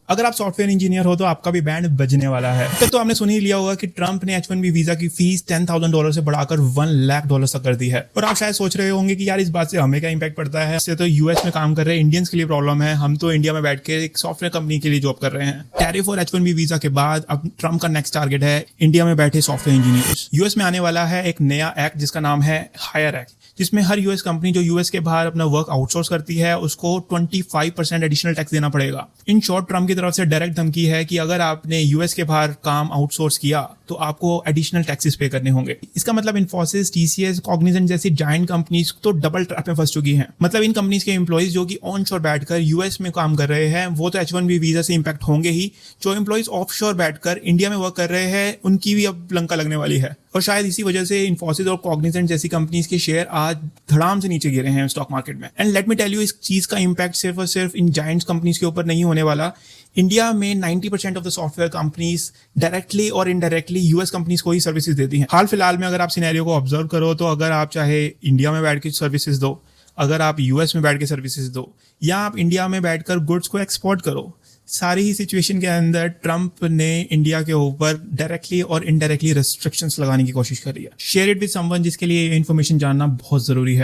अगर आप software engineer हो तो आपका भी बैंड बजने वाला है। फिर तो आपने सुन ही लिया होगा कि ट्रंप ने H1B वीजा की फीस $10,000 से बढ़ाकर $1,00,000 तक कर दी है। और आप शायद सोच रहे होंगे कि यार इस बात से हमें क्या इंपैक्ट पड़ता है, इससे तो यूएस में काम कर रहे इंडियंस के लिए प्रॉब्लम है, हम तो इंडिया में बैठ के एक सॉफ्टवेयर कंपनी के लिए जॉब कर रहे हैं। टैरिफ और H1B वीजा के बाद अब ट्रंप का नेक्स्ट टारगेट है इंडिया में बैठे सॉफ्टवेयर इंजीनियर्स। यूएस में आने वाला है एक नया एक्ट जिसका नाम है हायर एक्ट, जिसमें हर यूएस कंपनी जो यूएस के बाहर अपना वर्क आउटसोर्स करती है उसको 25% एडिशनल टैक्स देना पड़ेगा। इन शॉर्ट ट्रम्प की तरफ से डायरेक्ट धमकी है कि अगर आपने यूएस के बाहर काम आउटसोर्स किया तो आपको एडिशनल टैक्सेस पे करने होंगे। इसका मतलब इन्फोसिस, टीसीएस, कॉग्निजेंट जैसी जायंट कंपनीज तो डबल ट्रैप में फंस चुकी हैं। मतलब इन कंपनीज के एम्प्लॉइज जो कि ऑन शोर बैठकर यूएस में काम कर रहे हैं वो तो H1B वीजा से इंपैक्ट होंगे ही, जो एम्प्लॉइज ऑफ शोर बैठकर इंडिया में वर्क कर रहे हैं उनकी भी अब लंका लगने वाली है। और शायद इसी वजह से इन्फोसिस और कॉग्निजेंट जैसी कंपनीज के शेयर आज धड़ाम से नीचे गिरे हैं स्टॉक मार्केट में। And let me tell you, इस चीज का इंपैक्ट सिर्फ और सिर्फ इन जायंट्स कंपनीज के ऊपर नहीं होने वाला। इंडिया में 90% of the software companies directly और इनडायरेक्टली यूएस कंपनीज को ही सर्विसेज देती हैं। हाल फिलहाल में अगर आप सिनेरियो को ऑब्जर्व करो तो अगर आप चाहे इंडिया में बैठ के सर्विसेज दो, अगर आप यूएस में बैठ के सर्विसेज दो, या आप इंडिया में बैठकर गुड्स को एक्सपोर्ट करो, सारी ही सिचुएशन के अंदर ट्रंप ने इंडिया के ऊपर डायरेक्टली और इनडायरेक्टली रेस्ट्रिक्शंस लगाने की कोशिश करी है। शेयर इट विद समवन जिसके लिए ये इन्फॉर्मेशन जानना बहुत जरूरी है।